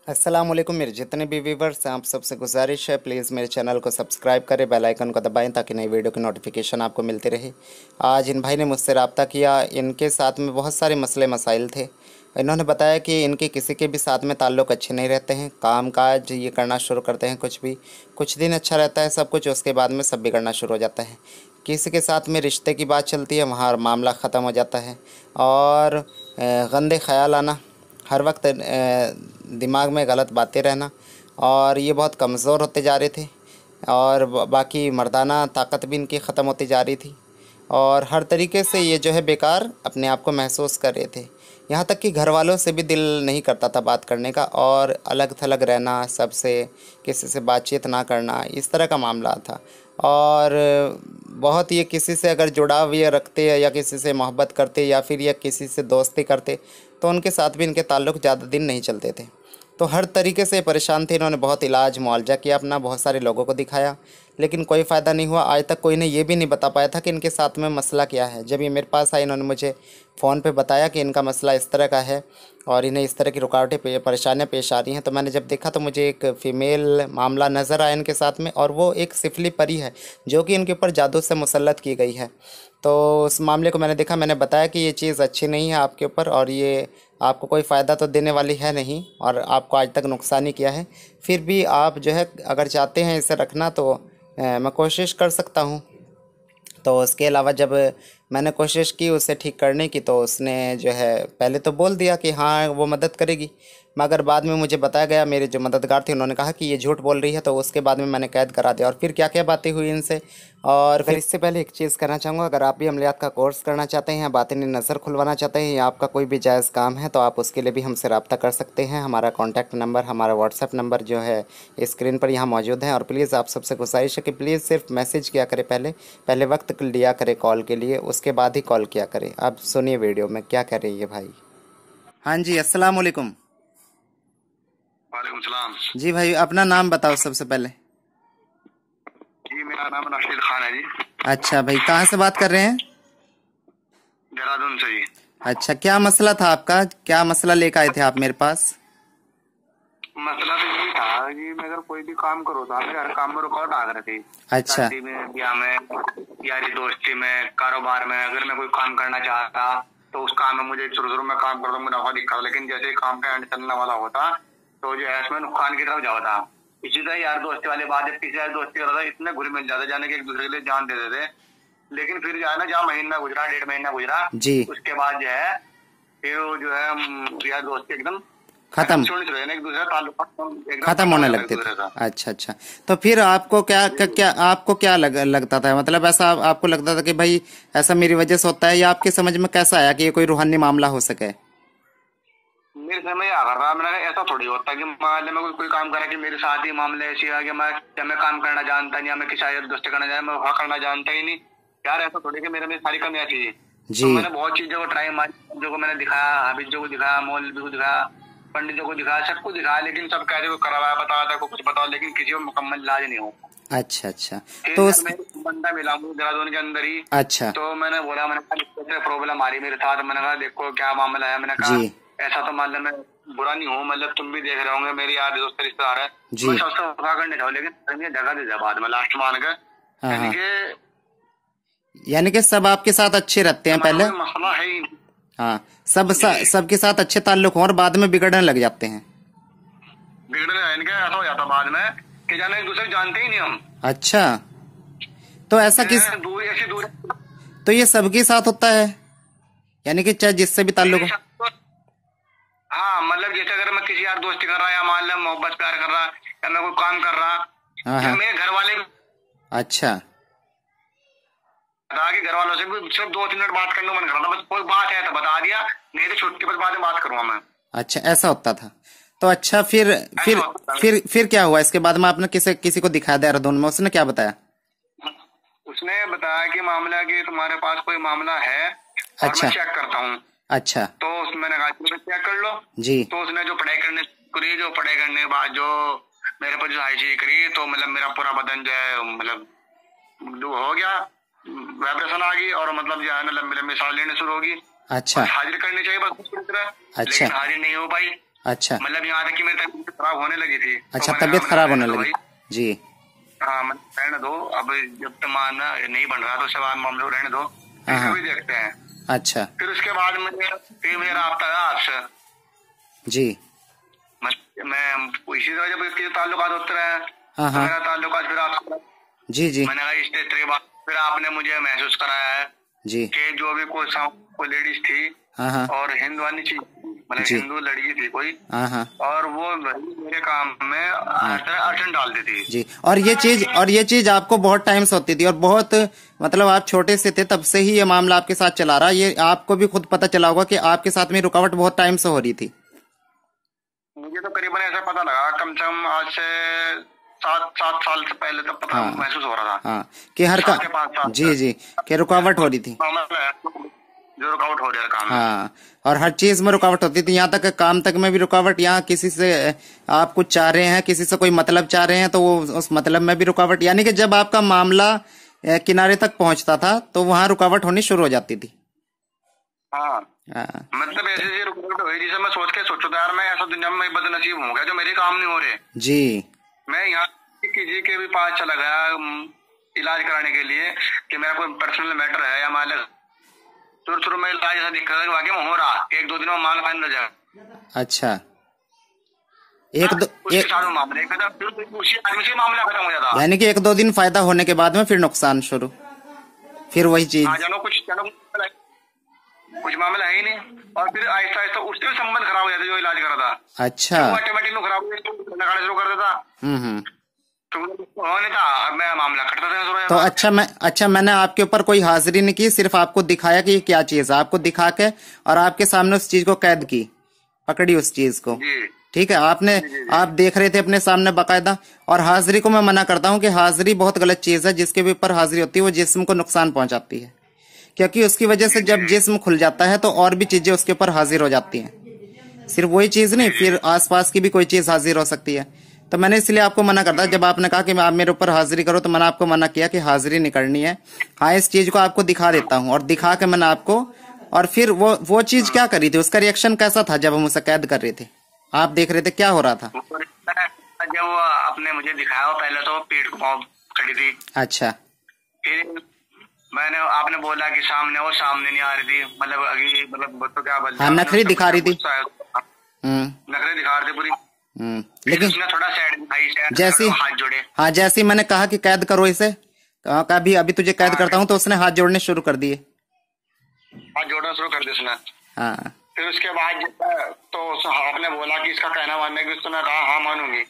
अस्सलाम वालेकुम मेरे जितने भी व्यूवर्स हैं आप सबसे गुजारिश है प्लीज़ मेरे चैनल को सब्सक्राइब करें, बेल आइकन को दबाएं ताकि नई वीडियो की नोटिफिकेशन आपको मिलती रहे। आज इन भाई ने मुझसे रब्ता किया। इनके साथ में बहुत सारे मसले मसाइल थे। इन्होंने बताया कि इनके किसी के भी साथ में ताल्लुक़ अच्छे नहीं रहते हैं। काम काज ये करना शुरू करते हैं, कुछ दिन अच्छा रहता है सब कुछ, उसके बाद में सब बिगड़ना शुरू हो जाता है। किसी के साथ में रिश्ते की बात चलती है, वहाँ मामला ख़त्म हो जाता है। और गंदे ख्याल आना, हर वक्त दिमाग में गलत बातें रहना, और ये बहुत कमज़ोर होते जा रहे थे। और बाकी मर्दाना ताकत भी इनकी ख़त्म होती जा रही थी। और हर तरीके से ये जो है बेकार अपने आप को महसूस कर रहे थे। यहाँ तक कि घर वालों से भी दिल नहीं करता था बात करने का, और अलग थलग रहना, सबसे किसी से बातचीत ना करना, इस तरह का मामला था। और बहुत ये किसी से अगर जुड़ाव ये रखते या किसी से मोहब्बत करते या फिर या किसी से दोस्ती करते तो उनके साथ भी इनके ताल्लुक़ ज़्यादा दिन नहीं चलते थे। तो हर तरीके से परेशान थे। इन्होंने बहुत इलाज मुआवजा किया अपना, बहुत सारे लोगों को दिखाया, लेकिन कोई फ़ायदा नहीं हुआ। आज तक कोई ने ये भी नहीं बता पाया था कि इनके साथ में मसला क्या है। जब ये मेरे पास आए, इन्होंने मुझे फ़ोन पे बताया कि इनका मसला इस तरह का है और इन्हें इस तरह की रुकावटें परेशानियाँ पेश आ रही हैं। तो मैंने जब देखा तो मुझे एक फ़ीमेल मामला नज़र आया इनके साथ में, और वो एक सिफली परी है जो कि इनके ऊपर जादू से मुसल्लत की गई है। तो उस मामले को मैंने देखा, मैंने बताया कि ये चीज़ अच्छी नहीं है आपके ऊपर, और ये आपको कोई फ़ायदा तो देने वाली है नहीं, और आपको आज तक नुकसान ही किया है। फिर भी आप जो है अगर चाहते हैं इसे रखना तो मैं कोशिश कर सकता हूँ। तो उसके अलावा जब मैंने कोशिश की उसे ठीक करने की, तो उसने जो है पहले तो बोल दिया कि हाँ वो मदद करेगी, मगर बाद में मुझे बताया गया, मेरे जो मददगार थे उन्होंने कहा कि ये झूठ बोल रही है। तो उसके बाद में मैंने कैद करा दिया। और फिर क्या क्या बातें हुई इनसे। और फिर इससे पहले एक चीज़ कहना चाहूँगा, अगर आप भी अमलियात का कोर्स करना चाहते हैं या बातिनी नज़र खुलवाना चाहते हैं या आपका कोई भी जायज़ काम है, तो आप उसके लिए भी हमसे रब्ता कर सकते हैं। हमारा कॉन्टैक्ट नंबर, हमारा व्हाट्सएप नंबर जो है स्क्रीन पर यहाँ मौजूद है। और प्लीज़ आप सबसे गुजारिश है कि प्लीज़ सिर्फ मैसेज किया करें, पहले वक्त लिया करें कॉल के लिए, उसके बाद ही कॉल किया करें। अब सुनिए वीडियो में क्या कह रही है भाई। हाँ जी, अस्सलाम वालेकुम। वालेकुम सलाम। जी भाई, अपना नाम बताओ सबसे पहले। जी मेरा नाम राशिद खान है जी। अच्छा भाई, कहाँ से बात कर रहे हैं? देहरादून से जी। अच्छा, क्या मसला था आपका? क्या मसला लेकर आए थे आप मेरे पास? मसला तो यही था कि मैं अगर कोई भी काम करो तो मेरे हर काम में रुकावट आ रही थी। अच्छा। शादी में, ब्याह में, यारी दोस्ती में, कारोबार में, अगर मैं कोई काम करना चाहता तो उस काम में मुझे शुरू में काम करता मुनाफा दिखा, लेकिन जैसे काम का एंड चलने वाला होता तो जो है इसमें नुकसान की तरफ जाता। इसी तरह यार दोस्ती वाली बात है, किसी यार दोस्ती कर रहा था, इतने घुल मिल जाते जाने के एक दूसरे के लिए जान दे देते। लेकिन फिर जो है ना, जहाँ महीना गुजरा, 1.5 महीना गुजरा जी। उसके बाद जो है फिर जो है यार दोस्ती एकदम खत्म एक दूसरे खत्म होने लगते थे। अच्छा अच्छा। तो फिर आपको आपको क्या लगता था? मतलब ऐसा आपको लगता था कि भाई ऐसा मेरी वजह से होता है, या आपके समझ में कैसा आया कि ये कोई रूहानी मामला हो सके? मेरे समझ में आ रहा, मैंने कहा ऐसा थोड़ी होता कि मान ले मैं कोई काम करा कि मेरे साथ ही मामले ऐसे है कि मैं काम करना जानता नहीं, या मैं किसी यार दोस्ती करना जानता, मैं वहाँ करना जानता ही नहीं। यार ऐसा थोड़ी कि मेरे में सारी कमियां थी। तो मैंने बहुत चीजों को ट्राई मारी, जो को मैंने दिखाया, हाफिजों को दिखाया, मौलवी को दिखाया, पंडितों को दिखाया, सबको दिखाया, लेकिन सब कह रहे को करवाया, बताया कुछ बताओ, लेकिन किसी को मुकम्मल इलाज नहीं हो। अच्छा अच्छा। तो बंदा मिला मुझे देहरादून के अंदर ही। अच्छा। तो मैंने बोला, मैंने कहा प्रॉब्लम आ रही मेरे साथ, मैंने कहा देखो क्या मामला है। मैंने कहा ऐसा तो मान लो मैं बुरा नहीं हूँ, मतलब तुम भी देख रहे होंगे, मेरे यार दोस्त रिश्तेदार है, मैं सबसे वफा करने जाऊँ, लेकिन जगह दे दिया बाद में लास्ट मान के। यानी कि सब आपके साथ अच्छे रहते हैं पहले? मसला है ही। हाँ, सबके साथ अच्छे ताल्लुक हो और बाद में बिगड़ने लग जाते हैं। बिगड़ने ऐसा हो जाता बाद में कि जाने एक दूसरे जानते ही नहीं हम। अच्छा, तो ऐसा किस दूर तो ये सबके साथ होता है, यानी कि चाहे जिससे भी ताल्लुक हो? हाँ, मतलब जैसे अगर मैं किसी यार दोस्ती कर रहा, या मान लो मोहब्बत प्यार कर रहा, या मैं कोई काम कर रहा, या मेरे घर वाले। अच्छा। कि घर वालों से भी सिर्फ 2-3 मिनट बात करने को मन कर रहा था, बस कोई बात है तो बता दिया, नहीं तो छुट्टी पर बाद में बात करूंगा मैं। अच्छा, ऐसा होता था। तो अच्छा, फिर क्या हुआ इसके बाद में? आपने किसी को दिखाया देहरादून में, उसने क्या बताया? उसने बताया कि मामला कि तुम्हारे पास कोई मामला है। अच्छा। मैं चेक करता हूँ। अच्छा। तो मैंने कहा चेक कर लो जी। तो उसने जो पढ़ाई करने के बाद जो मेरे पर जो हाइजी करी, तो मतलब मेरा पूरा बदन जो है मतलब हो गया, वाइब्रेशन आ गई, और मतलब जो है ना लंबी लंबी सांस लेने शुरू होगी। अच्छा। हाजिर करनी चाहिए बस। अच्छा। लेकिन हाजिर नहीं हो पाई। अच्छा मतलब यहाँ तक कि मेरी तबीयत खराब होने लगी थी। अच्छा, तो मैंने तबीयत कहा, खराब रहने होने दो लगी। भाई। जी। हाँ, मैं रहने दो, अब जब तक मानना नहीं बन रहा तो सब हम लोग रहने दो, हाँ फिर हाँ। भी देखते हैं। अच्छा। फिर उसके बाद मुझे राब्ता है आपसे। जी। मैं इसी तरह जब इसके ताल्लुकात होते रहे हाँ तो हाँ। मेरा ताल्लुकात फिर आपसे, जी जी। मैंने कहा इस तरह की बात, फिर आपने मुझे महसूस कराया है जी। कि जो भी कोई लेडीज थी हाँ हाँ। और हिंदुआनी चीज, मतलब जी। हिंदू लड़की थी कोई, हाँ हाँ। और वो मेरे काम में हर तरह अड़चन डालती थी। जी। और ये चीज आपको बहुत टाइम से होती थी, और बहुत मतलब आप छोटे से थे तब से ही ये मामला आपके साथ चला रहा। ये आपको भी खुद पता चला होगा कि आपके साथ में रुकावट बहुत टाइम से हो रही थी। मुझे तो करीबन ऐसा पता लगा, कम से कम आज से 7 साल से पहले तक पता हाँ महसूस हो रहा था। हाँ, कि हर का 5 साल जी जी, कि रुकावट हो रही थी। जो रुकावट हो रहा है काम में। हाँ, और हर चीज में रुकावट होती थी, यहाँ तक काम तक में भी रुकावट। यहाँ किसी से आप कुछ चाह रहे हैं, किसी से कोई मतलब चाह रहे हैं, तो वो उस मतलब में भी रुकावट, यानी कि जब आपका मामला किनारे तक पहुंचता था तो वहां रुकावट होनी शुरू हो जाती थी। हाँ, हाँ मतलब ऐसे रुकावट हुई जिसे मैं सोचो यार, मैं ऐसा दुनिया में बदनसीब हो गया जो मेरे काम नहीं हो रहे। जी। मैं यहाँ किसी के भी पास चला गया इलाज कराने के लिए कि मेरा कोई पर्सनल मैटर है या मान शुरू में इलाज ऐसा दिख रहा है वाकई में हो रहा, 1-2 दिनों में माल फाइनल हो जाएगा। अच्छा। उसके साथ मामले उसी आदमी से मामला खत्म हो जाता। यानी कि 1-2 दिन फायदा होने के बाद में फिर नुकसान शुरू, फिर वही चीज। हाँ, कुछ मामला है ही नहीं, और फिर आहिस्ता आहिस्ता उससे भी संबंध खराब हो जाता जो इलाज कर रहा था। अच्छा। ऑटोमेटिक खराब हो गया, लगाना शुरू कर देता। तो नहीं था, अब मैं मामला कटता था। तो अच्छा मैंने आपके ऊपर कोई हाजिरी नहीं की, सिर्फ आपको दिखाया कि ये क्या चीज है, आपको दिखा के और आपके सामने उस चीज को कैद की, पकड़ी उस चीज को। ठीक है, आपने आप देख रहे थे अपने सामने बाकायदा। और हाजिरी को मैं मना करता हूँ कि हाजिरी बहुत गलत चीज है। जिसके भी ऊपर हाजिरी होती है वो जिस्म को नुकसान पहुंचाती है, क्योंकि उसकी वजह से जब जिस्म खुल जाता है तो और भी चीजें उसके ऊपर हाजिर हो जाती हैं। सिर्फ वही चीज नहीं, फिर आसपास की भी कोई चीज हाजिर हो सकती है। तो मैंने इसलिए आपको मना करता, जब आपने कहा कि आप मेरे ऊपर हाजिरी करो, तो मैंने आपको मना किया कि हाजिरी नहीं करनी है। हाँ, इस चीज को आपको दिखा देता हूँ, और दिखा के मैंने आपको, और फिर वो चीज क्या करी थी, उसका रिएक्शन कैसा था जब हम उसे कैद कर रहे थे, आप देख रहे थे क्या हो रहा था? जब आपने मुझे दिखाया पहले तो पेट को पाँव खड़ी थी। अच्छा। फिर मैंने आपने बोला कि सामने नहीं आ रही थी, मतलब तो क्या बोलते, हाँ, नखरी दिखा रही थी। नखरे दिखा रही थी पूरी। लेकिन उसने थोड़ा साइड दिखाई, जैसी हाथ जोड़े। हाँ, जैसे मैंने कहा कि कैद करो इसे, कभी अभी तुझे कैद करता हूँ, तो उसने हाथ जोड़ने शुरू कर दिए। हाथ जोड़ना शुरू कर दिया उसने। हाँ। फिर उसके बाद तो आपने बोला कि इसका कहना मानने की, उसने कहा हाँ मानूंगी,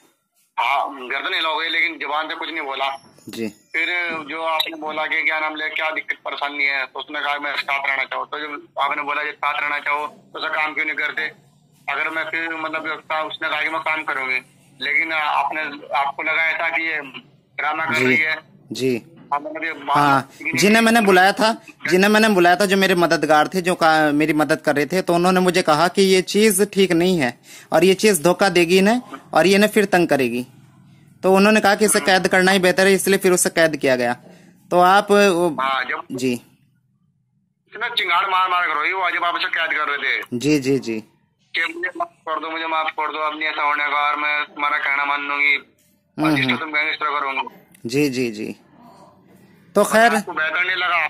हाँ गर्दन हिलाओगे, लेकिन जुबान से कुछ नहीं बोला जी। फिर जो आपने बोला कि क्या नाम ले, क्या दिक्कत परेशानी है, तो उसने कहा मैं साथ रहना चाहूँ। तो जब आपने बोला जब साथ रहना चाहो तो उसका काम क्यों नहीं करते? अगर मैं फिर उसने कहा कि मैं काम करूंगी, लेकिन आपको लगा ऐसा कि ये ड्रामा कर रही है। जी। हाँ, जिन्हें मैंने बुलाया था जो मेरे मददगार थे, जो मेरी मदद कर रहे थे, तो उन्होंने मुझे कहा कि ये चीज ठीक नहीं है और ये चीज धोखा देगी इन्हें और ये इन्हें फिर तंग करेगी। तो उन्होंने कहा कि इसे कैद करना ही बेहतर है, इसलिए फिर उसे कैद किया गया। तो आप जी चिंगाड़ मार करो वो जब आप उसे कैद कर रहे थे। जी जी जी। मुझे माफ कर दो, अब नहीं ऐसा होने का, और मैं तुम्हारा कहना मान लूंगी, तुम कहेंगे इस तरह करूंगी। जी जी जी। तो खैर, बेहतर नहीं लगा?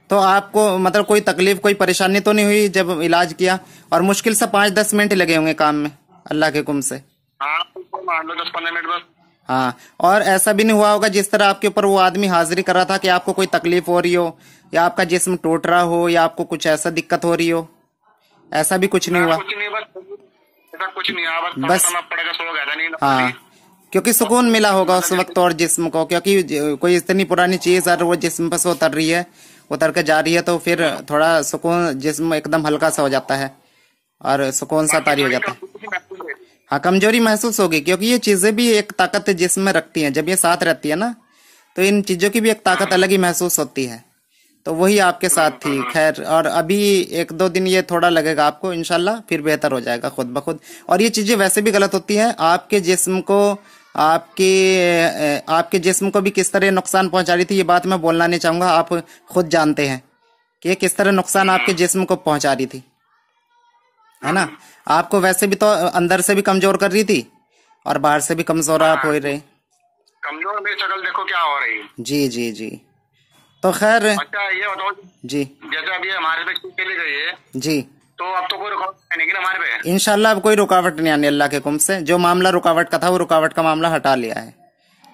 तो आपको मतलब कोई तकलीफ, कोई परेशानी तो नहीं हुई जब इलाज किया? और मुश्किल से 5-10 मिनट लगे होंगे काम में, अल्लाह के हुक्म से। हाँ, मान लो 10-15 मिनट बस। हाँ, और ऐसा भी नहीं हुआ होगा जिस तरह आपके ऊपर वो आदमी हाजिरी कर रहा था कि आपको कोई तकलीफ हो रही हो या आपका जिस्म टूट रहा हो या आपको कुछ ऐसा दिक्कत हो रही हो? ऐसा भी कुछ नहीं हुआ? कुछ नहीं, कुछ नहीं, बस पड़ेगा, सो गया था, नींद। हाँ, क्योंकि सुकून मिला होगा उस वक्त और जिस्म को, क्योंकि कोई इतनी पुरानी चीज और वो जिस्म पर से उतर रही है, उतर के जा रही है, तो फिर थोड़ा सुकून, जिस्म एकदम हल्का सा हो जाता है और सुकून सा तारी हो जाता है। हाँ, कमजोरी महसूस होगी, क्योंकि ये चीजें भी एक ताकत जिस्म में रखती हैं। जब ये साथ रहती है ना, तो इन चीजों की भी एक ताकत अलग ही महसूस होती है। तो वही आपके साथ थी। खैर, और अभी 1-2 दिन ये थोड़ा लगेगा आपको, इंशाल्लाह फिर बेहतर हो जाएगा खुद ब खुद। और ये चीजें वैसे भी गलत होती हैं, आपके जिस्म को, आपके जिस्म को भी किस तरह नुकसान पहुंचा रही थी, ये बात मैं बोलना नहीं चाहूंगा, आप खुद जानते हैं कि किस तरह नुकसान आपके जिस्म को पहुंचा रही थी। है ना। आपको वैसे भी तो अंदर से भी कमजोर कर रही थी और बाहर से भी कमजोर आप हो रहे। कमजोर मेरी शक्ल देखो क्या हो रही। जी जी जी। तो खैर। अच्छा ये बताओ जी। जैसे अभी हमारे पे चली गई है जी, तो अब तो कोई रुकावट नहीं हमारे पे। इंशाल्लाह अब कोई रुकावट नहीं आनी अल्लाह के हुक्म से। जो मामला रुकावट का था वो रुकावट का मामला हटा लिया है,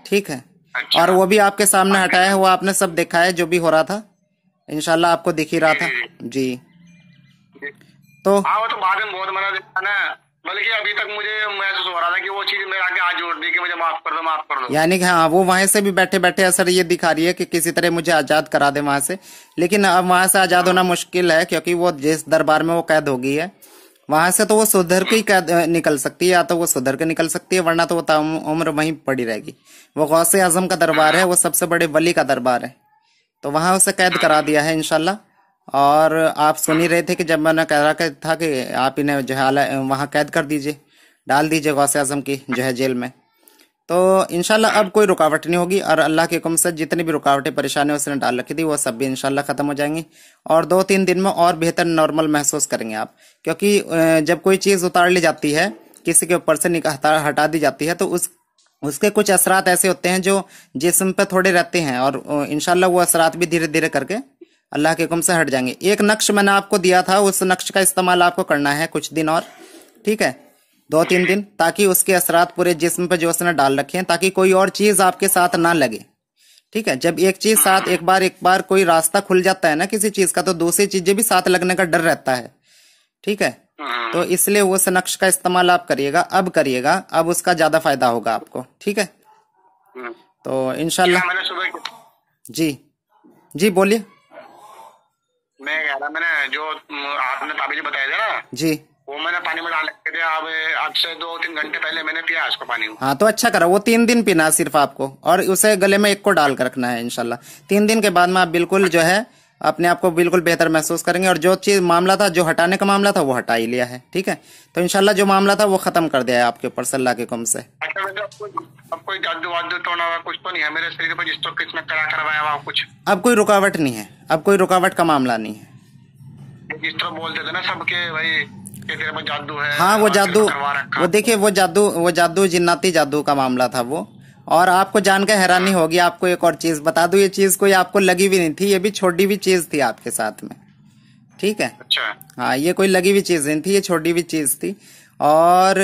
ठीक है। अच्छा। और वो भी आपके सामने हटाया है, वो आपने सब देखा है जो भी हो रहा था, इंशाल्लाह आपको दिख ही रहा था। जी। तो हाँ वो तो बाद में बहुत मना देखा ना, बल्कि अभी तक मुझे महसूस हो रहा था कि वो चीज मेरे आगे हाथ जोड़ दी कि मुझे माफ कर दो माफ कर दो। यानी कि हाँ, वो वहां से भी बैठे बैठे असर ये दिखा रही है कि किसी तरह मुझे आजाद करा दे वहां से। लेकिन अब वहां से आजाद होना मुश्किल है, क्योंकि वो जिस दरबार में वो कैद हो गई है वहां से तो वो सुधर के ही कैद निकल सकती है, या तो वो सुधर के निकल सकती है, वरना तो वो उम्र वहीं पड़ी रहेगी। वो गौसे आजम का दरबार है, वो सबसे बड़े वली का दरबार है, तो वहां उसे कैद करा दिया है इंशाल्लाह। और आप सुन ही रहे थे कि जब मैंने कह रहा था कि आप इन्हें जो है वहां कैद कर दीजिए, डाल दीजिए गौसे आजम की जो है जेल में। तो इंशाल्लाह अब कोई रुकावट नहीं होगी, और अल्लाह के हुक्म से जितनी भी रुकावटें परेशानी उसने डाल रखी थी वो सब भी इंशाल्लाह खत्म हो जाएंगी, और 2-3 दिन में और बेहतर नॉर्मल महसूस करेंगे आप। क्योंकि जब कोई चीज उतार ली जाती है, किसी के ऊपर से हटा दी जाती है, तो उसके कुछ असरात ऐसे होते हैं जो जिस्म पे थोड़े रहते हैं, और इंशाल्लाह वो असरात भी धीरे धीरे करके अल्लाह के हुक्म से हट जाएंगे। एक नक्श मैंने आपको दिया था, उस नक्श का इस्तेमाल आपको करना है कुछ दिन और, ठीक है, 2-3 दिन, ताकि उसके असरात पूरे जिस्म पे जो उसने डाल रखे हैं, ताकि कोई और चीज आपके साथ ना लगे, ठीक है। जब एक चीज साथ एक बार कोई रास्ता खुल जाता है ना किसी चीज का, तो दूसरी चीजें भी साथ लगने का डर रहता है, ठीक है। तो इसलिए उस नक्श का इस्तेमाल आप करिएगा, अब करिएगा, अब उसका ज्यादा फायदा होगा आपको, ठीक है। तो इंशाल्लाह। जी जी बोलिए। मैं कह रहा, मैंने जो आपने ताबीज बताया था ना जी, वो मैंने पानी में डाल के दिया। अब आज से 2-3 घंटे पहले मैंने पिया उसको पानी। हाँ तो अच्छा करा, वो 3 दिन पीना सिर्फ आपको, और उसे गले में एक को डाल कर रखना है इंशाल्लाह। 3 दिन के बाद में आप बिल्कुल जो है अपने आप को बिल्कुल बेहतर महसूस करेंगे, और जो चीज मामला था, जो हटाने का मामला था, वो हटा ही लिया है, ठीक है। तो इंशाल्लाह जो मामला था वो खत्म कर दिया है आपके ऊपर से अल्लाह के हुक्म से। अच्छा, अब कोई जादू वादू टोना कुछ तो नहीं है मेरे शरीर पर जिसको किसने करवाया हुआ कुछ? अब कोई रुकावट नहीं है, अब कोई रुकावट का मामला नहीं है। जिस तरह बोलते थे ना सबके भाई कि तेरे में जादू है। हाँ वो जादू, वो देखिए वो जादू जिन्नाती जादू का मामला था वो। और आपको जानकर हैरानी होगी, आपको एक और चीज बता दूं, ये चीज कोई आपको लगी भी नहीं थी, ये भी छोटी भी चीज थी आपके साथ में, ठीक है। अच्छा। हाँ ये कोई लगी हुई चीज नहीं थी, ये छोटी भी चीज थी। और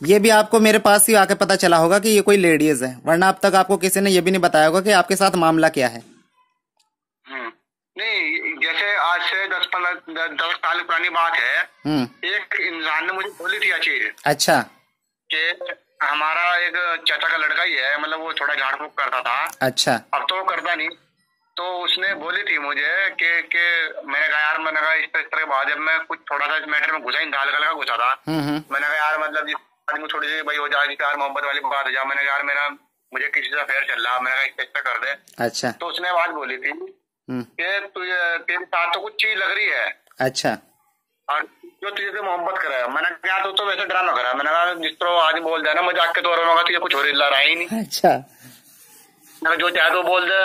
ये भी आपको मेरे पास ही आके पता चला होगा कि ये कोई लेडीज है, वरना अब तक आपको किसी ने ये भी नहीं बताया होगा कि आपके साथ मामला क्या है। नहीं, जैसे आज से 10 साल पुरानी बात है, एक इंसान ने मुझे बोली थी चीज। अच्छा। कि हमारा एक चाचा का लड़का ही है, मतलब वो थोड़ा झाड़ फूक करता था। अच्छा। अब तो वो करता नहीं। तो उसने बोली थी मुझे कि मैंने कहा यार, मैंने कहा इस तरह के बाद जब मैं कुछ थोड़ा सा इस मैटर में घुसा, हल्का घुसा था, मैंने कहा यार मतलब जिस आदमी थोड़ी सी भाई हो जाए यार मोहब्बत वाली बात हो जाए, मैंने कहा यार मुझे किसी से अफेयर चल रहा, मैंने कहा इस कर दे। अच्छा। तो उसने बात बोली थी कि तेरे साथ तो कुछ चीज लग रही है। अच्छा। और जो तुझे से मोहब्बत करे, मैंने कहा तो वैसे ड्रामा करा, मैंने कहा जिस तरह आदमी बोल दे ना मजाक के तौर में, तुझे कुछ हो रहा ही नहीं। अच्छा। जो चाहे तो बोल दे।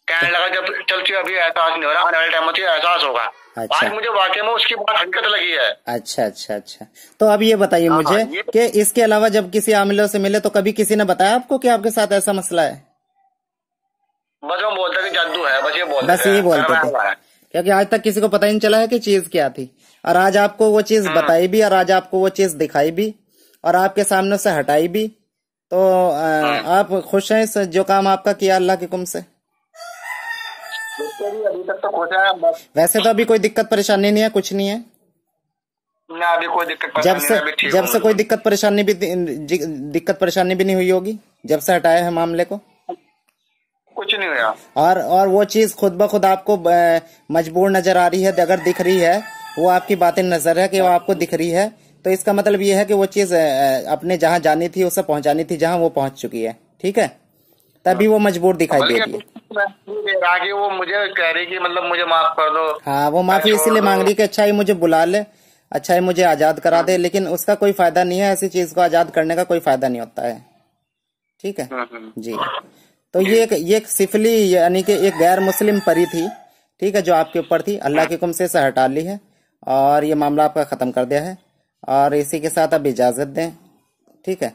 कहने लगा जब चलती अभी एहसास नहीं हो रहा, आने वाले टाइम में एहसास होगा। अच्छा। आज मुझे वाकई में उसकी बात हकीकत लगी है। अच्छा अच्छा अच्छा। तो अब ये बताइए मुझे कि इसके अलावा जब किसी आमिलों से मिले तो कभी किसी ने बताया आपको कि आपके साथ ऐसा मसला है? बस वो बोलते कि जादू है, बस ये बोलते, बस यही बोलते थे, क्योंकि आज तक किसी को पता ही नहीं चला है कि चीज क्या थी। और आज आपको वो चीज बताई भी, और आज आपको वो चीज दिखाई भी, और आपके सामने से हटाई भी। तो आप खुश हैं इस जो काम आपका किया अल्लाह के हुक्म से? अभी तक तो खुश है। वैसे तो अभी कोई दिक्कत परेशानी नहीं है, कुछ नहीं है ना, अभी कोई दिक्कत परेशानी। जब से कोई दिक्कत परेशानी भी नहीं हुई होगी जब से हटाया है मामले को? कुछ नहीं हुआ। और वो चीज खुद ब खुद आपको मजबूर नजर आ रही है, अगर दिख रही है, वो आपकी बातें नजर है कि वो आपको दिख रही है, तो इसका मतलब ये है कि वो चीज अपने जहां जानी थी उसे पहुंचानी थी, जहां वो पहुंच चुकी है, ठीक है। तभी वो मजबूर दिखाई दे रही है। आगे वो मुझे कह रही कि मतलब मुझे माफ कर दो। हाँ वो माफी इसीलिए मांग रही कि अच्छा ही मुझे बुला ले, अच्छा ही मुझे आजाद करा दे, लेकिन उसका कोई फायदा नहीं है, ऐसी चीज को आजाद करने का कोई फायदा नहीं होता है, ठीक है जी। तो ये एक सिफली यानी कि एक गैर मुस्लिम परी थी, ठीक है, जो आपके ऊपर थी, अल्लाह के हुक्म से हटा ली है और ये मामला आपका खत्म कर दिया है। और इसी के साथ अब इजाज़त दें, ठीक है।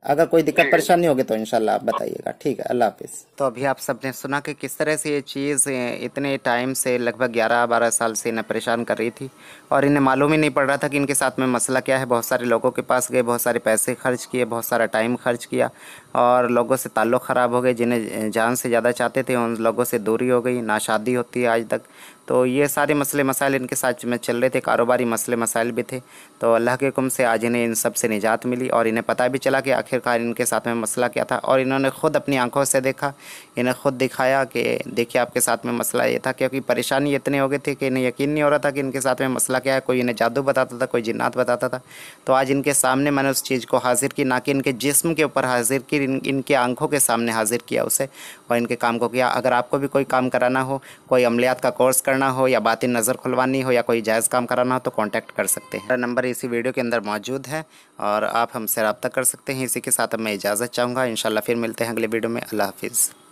अगर कोई दिक्कत ठीक है। परेशानी होगी तो इंशाल्लाह आप बताइएगा, ठीक है। अल्लाह हाफिज़। तो अभी आप सबने सुना कि किस तरह से ये चीज़ इतने टाइम से लगभग 11-12 साल से इन्हें परेशान कर रही थी और इन्हें मालूम ही नहीं पड़ रहा था कि इनके साथ में मसला क्या है। बहुत सारे लोगों के पास गए, बहुत सारे पैसे खर्च किए, बहुत सारा टाइम खर्च किया और लोगों से ताल्लुक़ ख़राब हो गए। जिन्हें जान से ज़्यादा चाहते थे उन लोगों से दूरी हो गई, ना शादी होती है आज तक। तो ये सारे मसले मसाइल इनके साथ में चल रहे थे, कारोबारी मसले मसाइल भी थे। तो अल्लाह के हुक्म से आज इन्हें इन सब से निजात मिली और इन्हें पता भी चला कि आखिरकार इनके साथ में मसला क्या था और इन्होंने ख़ुद अपनी आंखों से देखा, इन्हें ख़ुद दिखाया कि देखिए आपके साथ में मसला ये था। क्योंकि परेशानी इतनी हो गई थी कि इन्हें यकीन नहीं हो रहा था कि इनके साथ में मसला क्या है। कोई इन्हें जादू बताता था, कोई जिन्नात बताता था। तो आज इनके सामने मैंने उस चीज़ को हाजिर की, ना कि इनके जिस्म के ऊपर हाजिर की, इनके आंखों के सामने हाजिर किया उसे और इनके काम को किया। अगर आपको भी कोई काम कराना हो, कोई अमलियात का कोर्स करना हो या बातिन नज़र खुलवानी हो या कोई जायज़ काम कराना हो तो कांटेक्ट कर सकते हैं। मेरा नंबर इसी वीडियो के अंदर मौजूद है और आप हमसे रब्ता कर सकते हैं। इसी के साथ अब मैं इजाज़त चाहूँगा। इंशाल्लाह फिर मिलते हैं अगले वीडियो में। अल्लाह हाफिज़।